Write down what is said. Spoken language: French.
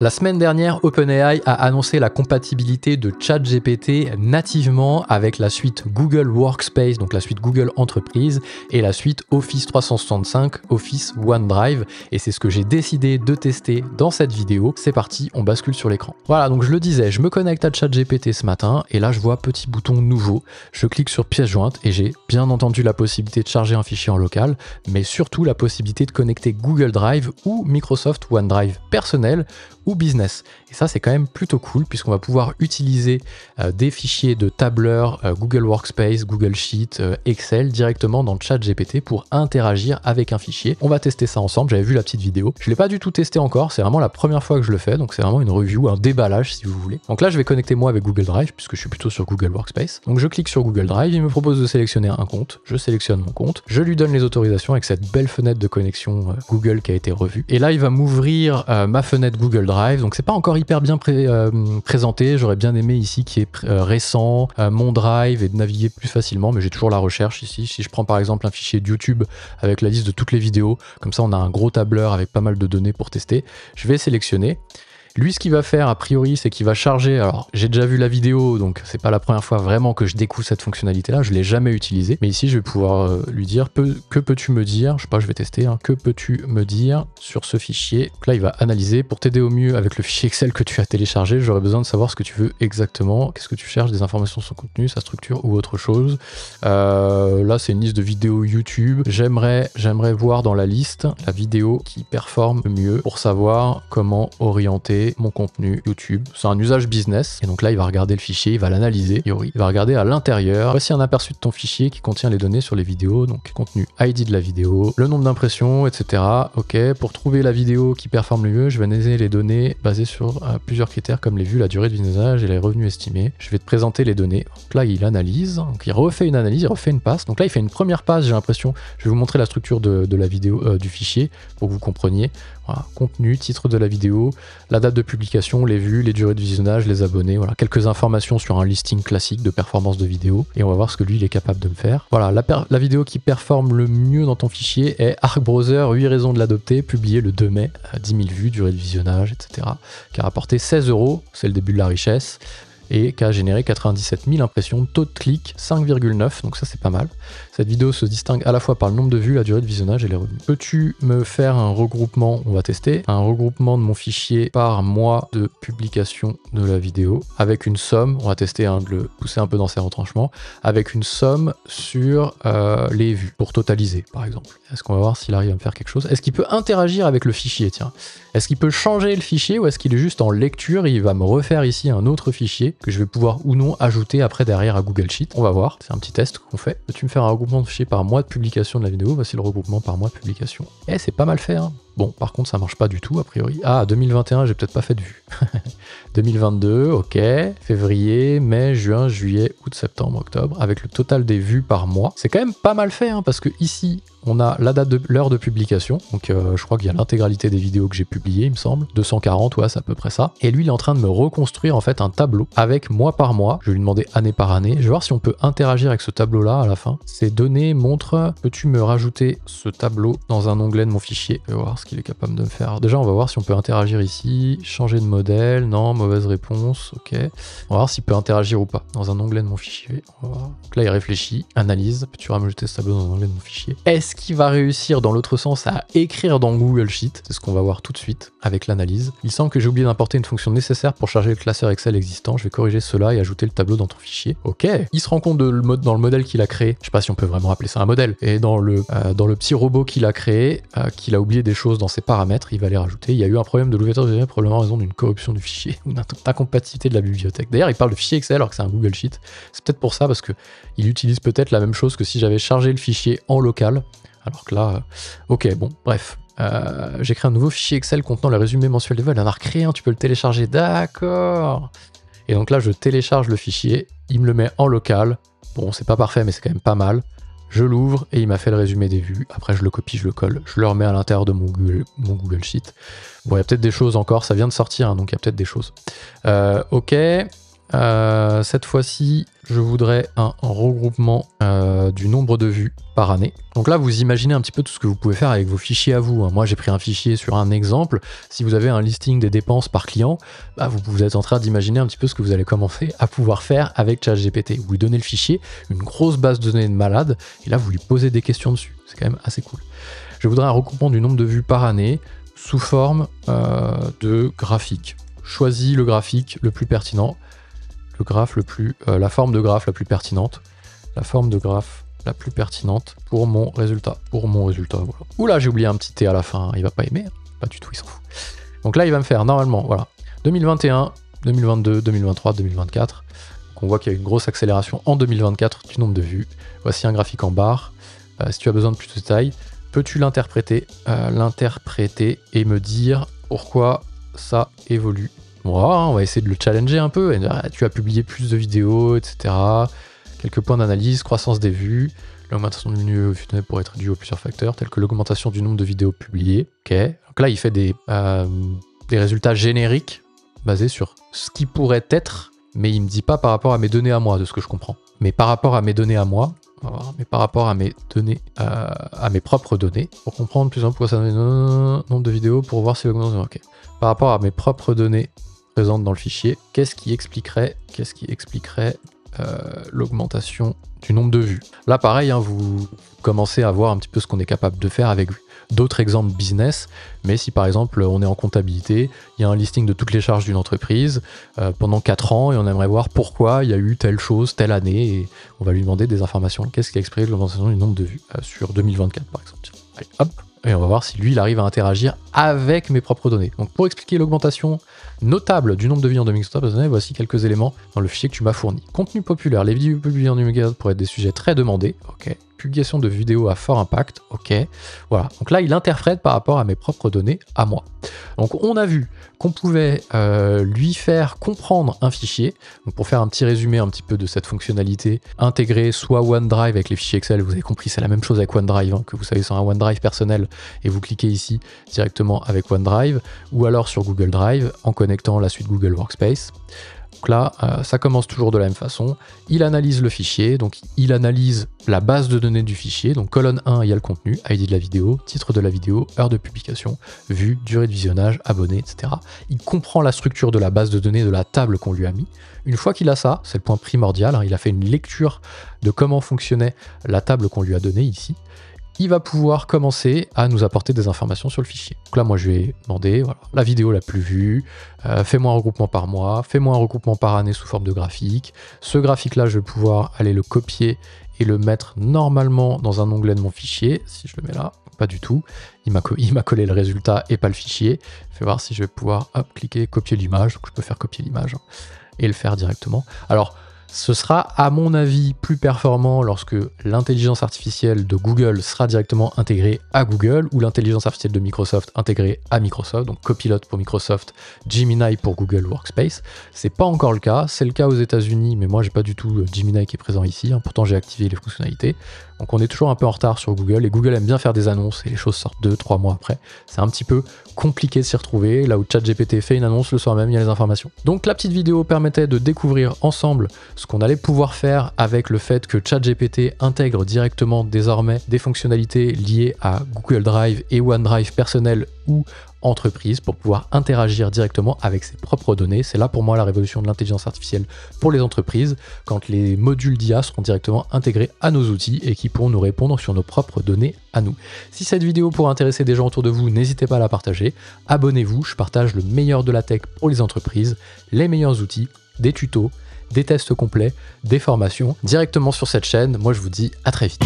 La semaine dernière, OpenAI a annoncé la compatibilité de ChatGPT nativement avec la suite Google Workspace, donc la suite Google Entreprise, et la suite Office 365, Office OneDrive. Et c'est ce que j'ai décidé de tester dans cette vidéo. C'est parti, on bascule sur l'écran. Voilà, donc je le disais, je me connecte à ChatGPT ce matin, et là je vois petit bouton nouveau. Je clique sur pièce jointe, et j'ai bien entendu la possibilité de charger un fichier en local, mais surtout la possibilité de connecter Google Drive ou Microsoft OneDrive personnel, ou business. Et ça, c'est quand même plutôt cool puisqu'on va pouvoir utiliser des fichiers de tableur, Google Workspace, Google Sheet, Excel directement dans ChatGPT pour interagir avec un fichier. On va tester ça ensemble. J'avais vu la petite vidéo. Je ne l'ai pas du tout testé encore. C'est vraiment la première fois que je le fais. Donc, c'est vraiment une review, un déballage si vous voulez. Donc là, je vais connecter moi avec Google Drive puisque je suis plutôt sur Google Workspace. Donc, je clique sur Google Drive. Il me propose de sélectionner un compte. Je sélectionne mon compte. Je lui donne les autorisations avec cette belle fenêtre de connexion Google qui a été revue. Et là, il va m'ouvrir ma fenêtre Google Drive. Donc c'est pas encore hyper bien présenté, j'aurais bien aimé ici qui est récent, mon drive et de naviguer plus facilement, mais j'ai toujours la recherche ici. Si je prends par exemple un fichier de YouTube avec la liste de toutes les vidéos, comme ça on a un gros tableur avec pas mal de données pour tester, je vais sélectionner. Lui, ce qu'il va faire, a priori, c'est qu'il va charger... Alors, j'ai déjà vu la vidéo, donc c'est pas la première fois vraiment que je découvre cette fonctionnalité-là. Je l'ai jamais utilisée. Mais ici, je vais pouvoir lui dire que peux-tu me dire, je sais pas, je vais tester, hein, que peux-tu me dire sur ce fichier. Donc là, il va analyser. Pour t'aider au mieux avec le fichier Excel que tu as téléchargé, j'aurais besoin de savoir ce que tu veux exactement. Qu'est-ce que tu cherches, des informations sur son contenu, sa structure ou autre chose. Là, c'est une liste de vidéos YouTube. J'aimerais voir dans la liste la vidéo qui performe le mieux pour savoir comment orienter mon contenu YouTube. C'est un usage business. Et donc là, il va regarder le fichier, il va l'analyser. Il va regarder à l'intérieur. Voici un aperçu de ton fichier qui contient les données sur les vidéos. Donc, contenu ID de la vidéo, le nombre d'impressions, etc. OK. Pour trouver la vidéo qui performe le mieux, je vais analyser les données basées sur plusieurs critères comme les vues, la durée de visionnage et les revenus estimés. Je vais te présenter les données. Donc là, il analyse. Donc, il refait une analyse, il refait une passe. Donc là, il fait une première passe, j'ai l'impression. Je vais vous montrer la structure de la vidéo, du fichier pour que vous compreniez. Voilà, contenu, titre de la vidéo, la date de publication, les vues, les durées de visionnage, les abonnés, voilà, quelques informations sur un listing classique de performance de vidéo, et on va voir ce que lui il est capable de me faire. Voilà, la vidéo qui performe le mieux dans ton fichier est Arc Browser, 8 raisons de l'adopter, publié le 2 mai, 10 000 vues, durée de visionnage, etc., qui a rapporté 16 €, c'est le début de la richesse, et qui a généré 97 000 impressions, taux de clic 5,9, donc ça c'est pas mal. Cette vidéo se distingue à la fois par le nombre de vues, la durée de visionnage et les revenus. Peux-tu me faire un regroupement, on va tester, un regroupement de mon fichier par mois de publication de la vidéo, avec une somme, on va tester de le pousser un peu dans ses retranchements, avec une somme sur les vues, pour totaliser par exemple. Est-ce qu'on va voir s'il arrive à me faire quelque chose? Est-ce qu'il peut interagir avec le fichier, tiens? Est-ce qu'il peut changer le fichier ou est-ce qu'il est juste en lecture et il va me refaire ici un autre fichier que je vais pouvoir ou non ajouter après derrière à Google Sheet? On va voir, c'est un petit test qu'on fait. Peux-tu me faire un regroupement de fichiers par mois de publication de la vidéo? Voici le regroupement par mois de publication. Eh, c'est pas mal fait, hein. Bon, par contre, ça marche pas du tout, a priori. Ah, 2021, j'ai peut-être pas fait de vue. 2022, ok. Février, mai, juin, juillet, août, septembre, octobre, avec le total des vues par mois. C'est quand même pas mal fait, hein, parce que ici, on a la date de l'heure de publication. Donc, je crois qu'il y a l'intégralité des vidéos que j'ai publiées, il me semble. 240, ouais, c'est à peu près ça. Et lui, il est en train de me reconstruire, en fait, un tableau avec mois par mois. Je vais lui demander année par année. Je vais voir si on peut interagir avec ce tableau-là à la fin. Ces données montrent, peux-tu me rajouter ce tableau dans un onglet de mon fichier? Je vais voir ce qu'il est capable de me faire. Alors déjà, on va voir si on peut interagir ici. Changer de modèle, non, mauvaise réponse, ok. On va voir s'il peut interagir ou pas dans un onglet de mon fichier. On va voir. Donc là, il réfléchit, analyse. Peux-tu rajouter ce tableau dans un onglet de mon fichier? Est-ce qu'il va réussir dans l'autre sens à écrire dans Google Sheet? C'est ce qu'on va voir tout de suite avec l'analyse. Il semble que j'ai oublié d'importer une fonction nécessaire pour charger le classeur Excel existant. Je vais corriger cela et ajouter le tableau dans ton fichier. Ok. Il se rend compte dans le modèle qu'il a créé. Je sais pas si on peut vraiment appeler ça un modèle. Et dans le petit robot qu'il a créé, qu'il a oublié des choses dans ses paramètres, il va les rajouter. Il y a eu un problème de l'ouverture de données, probablement en raison d'une corruption du fichier ou d'incompatibilité de la bibliothèque. D'ailleurs, il parle de fichier Excel alors que c'est un Google Sheet. C'est peut-être pour ça, parce qu'il utilise peut-être la même chose que si j'avais chargé le fichier en local. Alors que là, ok, bon, bref. J'ai créé un nouveau fichier Excel contenant le résumé mensuel des vols. Il en a recréé un, tu peux le télécharger. D'accord. Et donc là, je télécharge le fichier, il me le met en local. Bon, c'est pas parfait, mais c'est quand même pas mal. Je l'ouvre et il m'a fait le résumé des vues. Après, je le copie, je le colle, je le remets à l'intérieur de mon Google Sheet. Bon, il y a peut-être des choses encore, ça vient de sortir, hein, donc il y a peut-être des choses. Ok, Cette fois-ci, je voudrais un regroupement du nombre de vues par année. Donc là, vous imaginez un petit peu tout ce que vous pouvez faire avec vos fichiers à vous. Moi, j'ai pris un fichier sur un exemple. Si vous avez un listing des dépenses par client, vous êtes en train d'imaginer un petit peu ce que vous allez commencer à pouvoir faire avec ChatGPT. Vous lui donnez le fichier, une grosse base de données de malade, et là, vous lui posez des questions dessus. C'est quand même assez cool. Je voudrais un regroupement du nombre de vues par année sous forme de graphique. Choisis le graphique le plus pertinent. La forme de graphe la plus pertinente. La forme de graphe la plus pertinente pour mon résultat. Voilà. Oula, j'ai oublié un petit T à la fin. Il va pas aimer. Pas du tout, il s'en fout. Donc là, il va me faire normalement, voilà, 2021, 2022, 2023, 2024. Donc on voit qu'il y a une grosse accélération en 2024 du nombre de vues. Voici un graphique en barre. Si tu as besoin de plus de détails, peux-tu l'interpréter et me dire pourquoi ça évolue? On va essayer de le challenger un peu. Tu as publié plus de vidéos, etc. Quelques points d'analyse, croissance des vues. L'augmentation du niveau funnel pourrait être due à plusieurs facteurs, tels que l'augmentation du nombre de vidéos publiées. Ok. Donc là, il fait des résultats génériques basés sur ce qui pourrait être, mais il me dit pas par rapport à mes données à moi, de ce que je comprends. Mais par rapport à mes données à moi, mais par rapport à mes données, à mes propres données, pour comprendre plus en plus pourquoi ça donne nombre de vidéos, pour voir si l'augmentation. Ok. Par rapport à mes propres données présentes dans le fichier, qu'est-ce qui expliquerait l'augmentation du nombre de vues? Là, pareil, vous commencez à voir un petit peu ce qu'on est capable de faire avec d'autres exemples business, mais si par exemple on est en comptabilité, il y a un listing de toutes les charges d'une entreprise pendant 4 ans et on aimerait voir pourquoi il y a eu telle chose, telle année, et on va lui demander des informations. Qu'est-ce qui explique l'augmentation du nombre de vues sur 2024 par exemple? Allez, hop, et on va voir si lui il arrive à interagir avec mes propres données. Donc pour expliquer l'augmentation notable du nombre de vues en 2024, voici quelques éléments dans le fichier que tu m'as fourni. Contenu populaire, les vidéos publiées en 2024 pourraient être des sujets très demandés, ok. Publication de vidéos à fort impact, ok. Voilà, donc là il interprète par rapport à mes propres données à moi. Donc on a vu qu'on pouvait lui faire comprendre un fichier. Donc pour faire un petit résumé un petit peu de cette fonctionnalité, intégrer soit OneDrive avec les fichiers Excel, vous avez compris, c'est la même chose avec OneDrive, que vous savez sur un OneDrive personnel, et vous cliquez ici directement avec OneDrive, ou alors sur Google Drive en connectant la suite Google Workspace. Donc là, ça commence toujours de la même façon. Il analyse le fichier, donc il analyse la base de données du fichier. Donc colonne 1, il y a le contenu, ID de la vidéo, titre de la vidéo, heure de publication, vue, durée de visionnage, abonnés, etc. Il comprend la structure de la base de données de la table qu'on lui a mis. Une fois qu'il a ça, c'est le point primordial, il a fait une lecture de comment fonctionnait la table qu'on lui a donnée ici. Il va pouvoir commencer à nous apporter des informations sur le fichier. Donc là, moi, je vais demander la vidéo la plus vue, fais-moi un regroupement par mois, fais-moi un regroupement par année sous forme de graphique. Ce graphique-là, je vais pouvoir aller le copier et le mettre normalement dans un onglet de mon fichier. Si je le mets là, pas du tout. Il m'a collé le résultat et pas le fichier. Fais voir si je vais pouvoir cliquer, copier l'image. Donc je peux faire copier l'image et le faire directement. Alors, ce sera, à mon avis, plus performant lorsque l'intelligence artificielle de Google sera directement intégrée à Google ou l'intelligence artificielle de Microsoft intégrée à Microsoft, donc Copilot pour Microsoft, Gemini pour Google Workspace. C'est pas encore le cas, c'est le cas aux États-Unis, mais moi j'ai pas du tout Gemini qui est présent ici, pourtant j'ai activé les fonctionnalités. Donc on est toujours un peu en retard sur Google, et Google aime bien faire des annonces et les choses sortent 2-3 mois après. C'est un petit peu compliqué de s'y retrouver, là où ChatGPT fait une annonce, le soir même il y a les informations. Donc la petite vidéo permettait de découvrir ensemble ce qu'on allait pouvoir faire avec le fait que ChatGPT intègre directement désormais des fonctionnalités liées à Google Drive et OneDrive personnel ou entreprise pour pouvoir interagir directement avec ses propres données. C'est là pour moi la révolution de l'intelligence artificielle pour les entreprises, quand les modules d'IA seront directement intégrés à nos outils et qui pourront nous répondre sur nos propres données à nous. Si cette vidéo pourrait intéresser des gens autour de vous, n'hésitez pas à la partager. Abonnez-vous, je partage le meilleur de la tech pour les entreprises, les meilleurs outils, des tutos, des tests complets, des formations directement sur cette chaîne. Moi je vous dis à très vite.